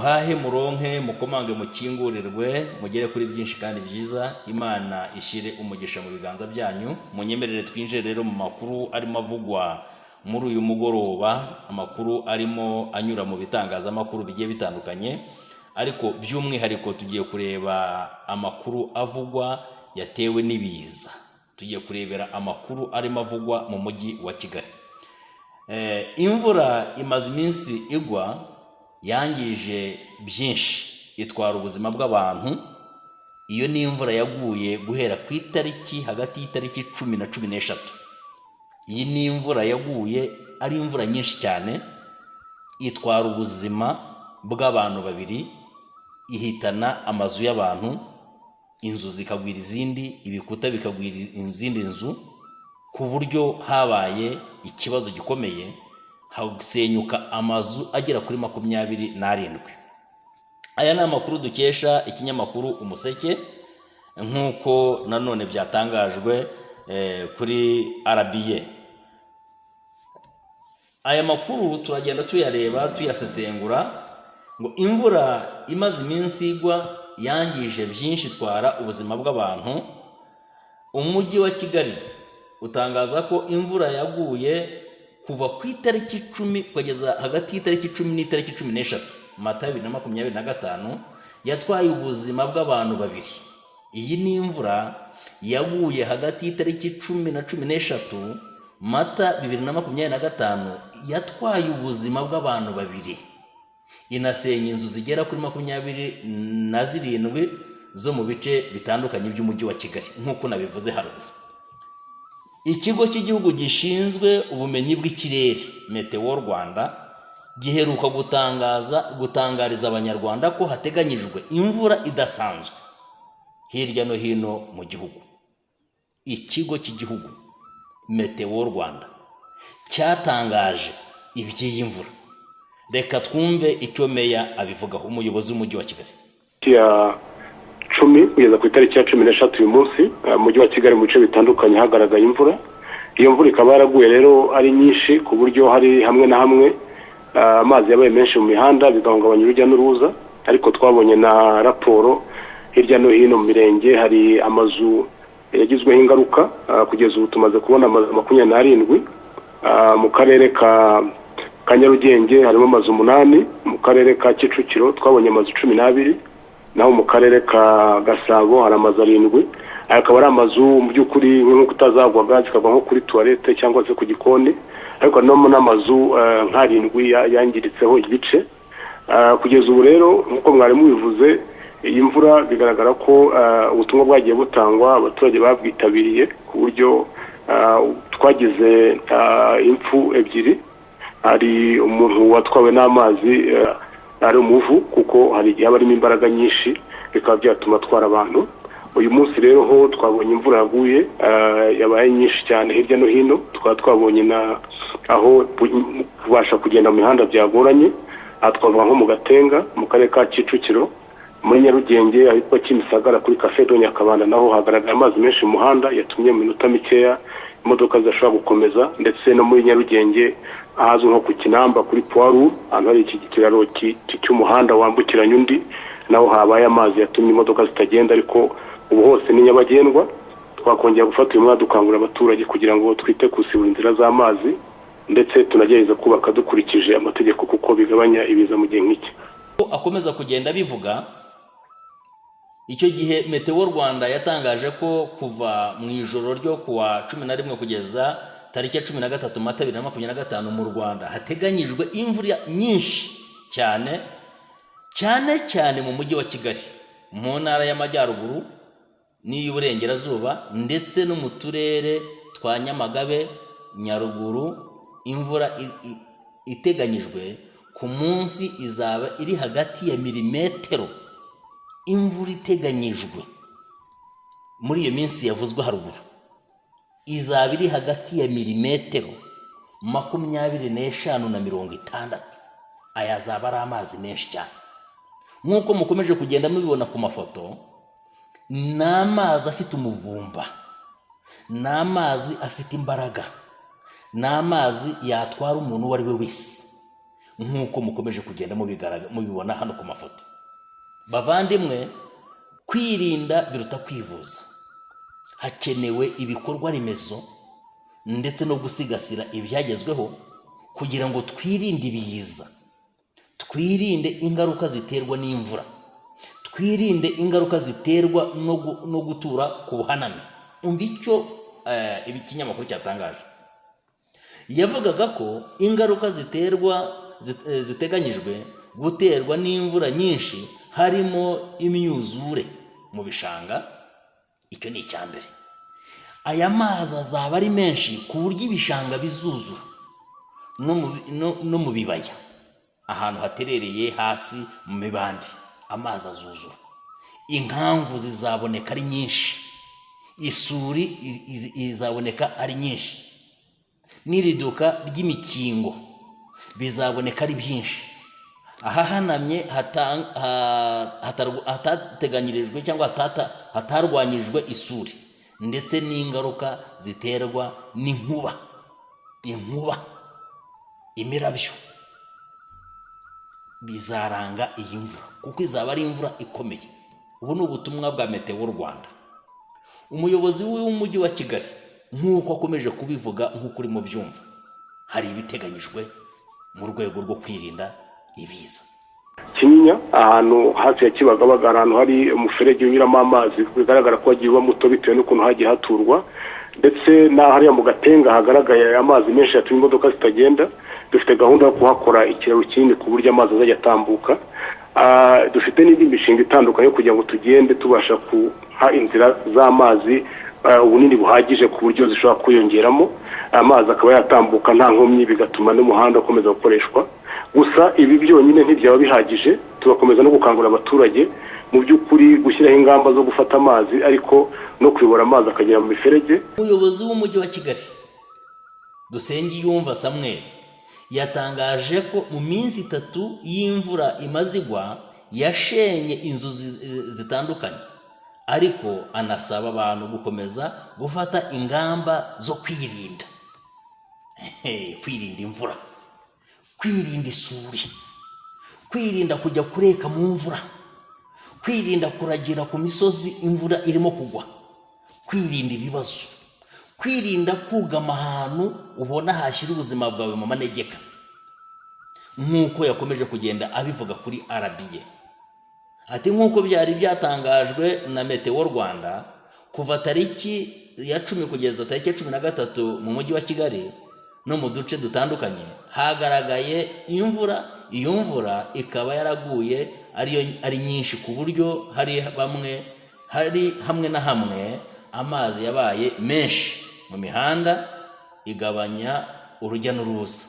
muhahe muronke mukomange mukingurirwe mugere kuri byinshi kandi byiza. Imana ishire umugisha mu biganza byanyu. Munyemerere twinjire rero mu makuru arimo avugwa muri uyu mugoroba, amakuru arimo anyura mu bitangazamakuru bigiye bitandukanye, ariko by'umwihariko tugiye kureba amakuru avugwa yatewe n'ibiza. Tugiye kurebera amakuru arimo avugwa mu mujyi wa Kigali. Imvura imaze iminsi igwa yangije byinshi, itwara ubuzima bw'abantu. Iyo ni imvura yaguye guhera ku itariki, hagati y'itariki 10 na 16. Iyi ni imvura yaguye ari imvura nyinshi cyane, itwara ubuzima bw'abantu babiri, ihitana amazu y'abantu, inzu zikagwira izindi, ibikuta bikagwira izindi nzu, ku buryo habaye ikibazo gikomeye, hasenyuka amazu agera kuri 27. Aya ni amakuru dukesha ikinyamakuru Umuseke, nk'uko nanone byatangajwe kuri RBA. Aya makuru turagenda tuyareba tuyasesengura, ngo imvura imaze iminsi igwa yangije byinshi, itwara ubuzima bw'abantu. Umujyi wa Kigali utangaza ko imvura yaguye kuva ku itariki 10 kugeza hagati y'itariki 10 n'itariki 16 Mata 2025 yatwaye ubuzima bw'abantu babiri. Iyi ni imvura yaguye hagati y'itariki 10 na 16 Mata 2025 yatwaye ubuzima bw'abantu babiri, inasenya inzu zigera kuri 27 zo mu bice bitandukanye by'umujyi wa Kigali, nk'uko nabivuze haruguru. Ikigo cy'igihugu gishinzwe ubumenyi bw'ikirere Meteo Rwanda giheruka gutangariza abanyarwanda ko hateganyijwe imvura idasanzwe hirya no hino mu gihugu. Ikigo cy'igihugu Meteo Rwanda cyatangaje iby'iyi mvura. Reka twumve icyo meya abivugaho, umuyobozi w'umujyi wa Kigali. Ya 10 kugeza ku itariki ya 13 uyu munsi umujyi wa Kigali mu bice bitandukanye hagaragaye imvura. Iyo mvura ikaba yaraguye rero ari nyinshi ku buryo hari hamwe na hamwe amazi yabaye menshi mu mihanda, bigahungabanya urujya n'uruza. Ariko twabonye na raporo hirya no hino mu mirenge hari amazu yagizweho ingaruka. Kugeza ubu tumaze kubona amazu 27 mu karere ka Nyarugenge harimo amazu 8, mu karere ka Kicukiro twabonye amazu 12, naho mu karere ka Gasabo hari amazu 7. Akaba ari amazu mu by'ukuri nk'uko utazagwaga zikaba nko kuri toilette cyangwa se ku gikoni, ariko n'amazu nk'7 yangiritseho ibice. Kugeza ubu rero nk'uko mwari mubivuze, iyi mvura bigaragara ko ubutumwa bwagiye butangwa, abaturage babwitabiriye ku buryo twagize impfu 2. Hari umuntu watwawe n'amazi ari umuvu, kuko hari igihe barimo imbaraga nyinshi bikaba byatuma atwara abantu. Uyu munsi rero ho twabonye imvura yaguye yabaye nyinshi cyane hirya no hino. Twabonye na aho kubasha kugenda mu mihanda byagoranye. Twavuga nko mu Gatenga mu karere ka Kicukiro, muri Nyarugenge ahitwa Kimisagara kuri Cafe do Nyakabanda naho hagaragara amazi menshi mu muhanda, yatumye mu minota mikeya imodoka zashobora gukomeza. Ndetse no muri Nyarugenge ahazwi nko ku Kinamba kuri Poiru, ahantu hari iki kiraro cy'umuhanda wambukiranya undi, naho habaye amazi yatumye imodoka zitagenda. Ariko ubu hose ni nyabagendwa. Twakongera gufata uyu mwanya dukangurira abaturage kugira ngo twite kusibura inzira z'amazi, ndetse tunagerageza kubaka dukurikije amategeko kuko bigabanya ibiza mu gihe nk'iki. Akomeza kugenda bivuga, icyo gihe Meteo Rwanda yatangaje ko kuva mu ijoro ryo kuwa 11 kugeza tariki ya 13 Mata 2025 mu Rwanda hateganyijwe imvura nyinshi cyane mu mujyi wa Kigali, mu ntara y'Amajyaruguru n'iy'Uburengerazuba, ndetse no mu turere twa Nyamagabe, Nyaruguru. Imvura iteganyijwe ku munsi izaba iri hagati ya milimetero. Imvura iteganyijwe muri iyo minsi yavuzwe haruguru izaba iri hagati ya milimetero 25 na 60. Aya azaba ari amazi menshi cyane, nk'uko mukomeje kugenda mubibona ku mafoto. Ni amazi afite umuvumba, ni amazi afite imbaraga, ni amazi yatwara umuntu uwo ari we wese. nk'uko mukomeje kugenda mubibona hano ku mafoto. Bavandimwe, kwirinda biruta kwivuza. Hakenewe ibikorwa remezo ndetse no gusigasira ibyagezweho kugira ngo twirinde ibiza, twirinde ingaruka ziterwa n'imvura, twirinde ingaruka ziterwa no gutura ku buhaname. Umva icyo ikinyamakuru cyatangaje. Yavugaga ko ingaruka ziteganyijwe guterwa n'imvura nyinshi harimo imyuzure mu bishanga. Icyo ni icya mbere. Aya mazi azaba ari menshi ku buryo ibishanga bizuzura no mu bibaya, ahantu haterereye hasi mu mibande amazi azuzura. Inkangu zizaboneka ari nyinshi, isuri izaboneka ari nyinshi, n'iriduka ry'imikingo bizaboneka ari byinshi. Ahahanamye hatateganyirijwe cyangwa hatarwanyijwe isuri, ndetse n'ingaruka ziterwa n'inkuba, imirabyo bizaranga iyi mvura, kuko izaba ari imvura ikomeye. Ubu ni ubutumwa bwa Meteo Rwanda. Umuyobozi w'umujyi wa Kigali nk'uko akomeje kubivuga, nk'uko urimo byumva, hari ibiteganyijwe mu rwego rwo kwirinda ibiza. Kinyinya, ahantu hafi ya Kibagabaga, ahantu hari umuferege unyuramo amazi, bigaragara ko hagiye uba muto bitewe n'ukuntu hagiye haturwa, ndetse n'ahariya mu Gatenga hagaragaye amazi menshi yatumye imodoka zitagenda. Dufite gahunda yo kuhakora ikiraro kinini ku buryo amazi azajya atambuka. Dufite n'indi mishinga itandukanye kugira ngo tugende tubasha kuha inzira z'amazi ubunini buhagije ku buryo zishobora kwiyongeramo amazi akaba yatambuka nta nkomyi, bigatuma n'umuhanda ukomeza gukoreshwa. Gusa ibi byonyine ntibyaba bihagije, tugakomeza no gukangurira abaturage mu by'ukuri gushyiraho ingamba zo gufata amazi, ariko no kuyobora amazi akagera mu miferege. Umuyobozi w'umujyi wa Kigali Dusengiyumva Samuel yatangaje ko mu minsi 3 y'imvura imazigwa yashenye inzu zitandukanye, ariko anasaba abantu gukomeza gufata ingamba zo kwirinda imvura, kwirinda isuri, kwirinda kujya kureka mu mvura, kwirinda kuragira ku misozi imvura irimo kugwa, kwirinda ibibazo, kwirinda kugama ahantu ubona hashyira ubuzima bwawe mu manegeka, nk'uko yakomeje kugenda abivuga kuri RBA. Ati nk'uko byari byatangajwe na Meteo Rwanda, kuva tariki ya 10 kugeza tariki ya 13 mu mujyi wa Kigali no mu duce dutandukanye hagaragaye imvura. Iyo mvura ikaba yaraguye ari nyinshi ku buryo hari hamwe na hamwe amazi yabaye menshi mu mihanda, igabanya urujya n'uruza.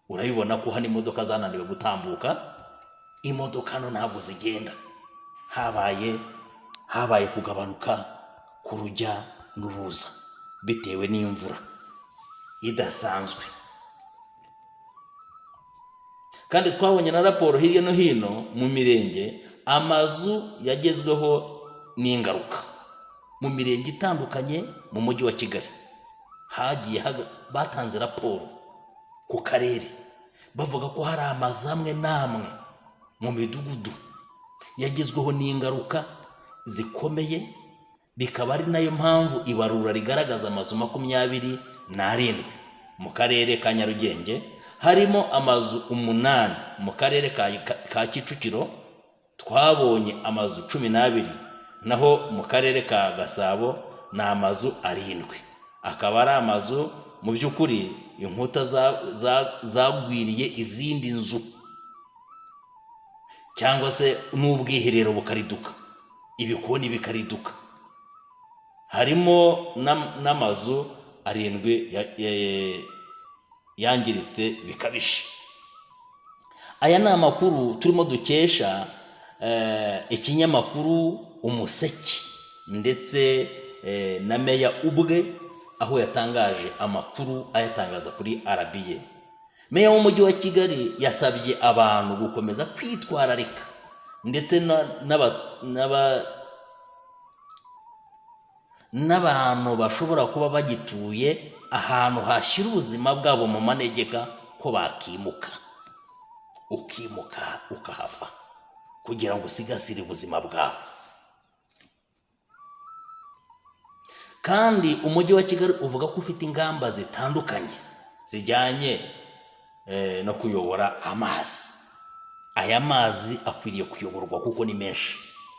Urabibona ko hano imodoka zananiwe gutambuka, imodoka no ntabwo zigenda, habaye kugabanuka ku rujya n'uruza bitewe n'imvura idasanzwe. Kandi twabonye na raporo hirya no hino mu mirenge, amazu yagezweho n'ingaruka mu mirenge itandukanye mu mujyi wa Kigali. Batanze raporo ku karere bavuga ko hari amazu amwe n'amwe mu midugudu yagezweho n'ingaruka zikomeye, bikaba ari nayo mpamvu ibarura rigaragaza amazu 27 mu karere ka Nyarugenge, harimo amazu 8 mu karere ka Kicukiro, twabonye amazu 12, naho mu karere ka Gasabo ni amazu 7. Akaba ari amazu mu by'ukuri inkuta zagwiriye izindi nzu, cyangwa se n'ubwiherero bukariduka, ibikoni bikariduka. Harimo n'amazu 7 yangiritse bikabishe. Aya ni amakuru turimo dukesha ikinyamakuru Umuseke ndetse na meya ubwe, aho yatangaje amakuru ayatangaza kuri RBA. Meya w'umujyi wa Kigali yasabye abantu gukomeza kwitwararika, ndetse n'abantu bashobora kuba bagituye ahantu hashyira ubuzima bwabo mu manegeka ko bakimuka. ukimuka ukahava kugira ngo usigasire ubuzima bwawe. Kandi umujyi wa Kigali uvuga ko ufite ingamba zitandukanye zijyanye no kuyobora amazi. Aya mazi akwiriye kuyoborwa kuko ni menshi.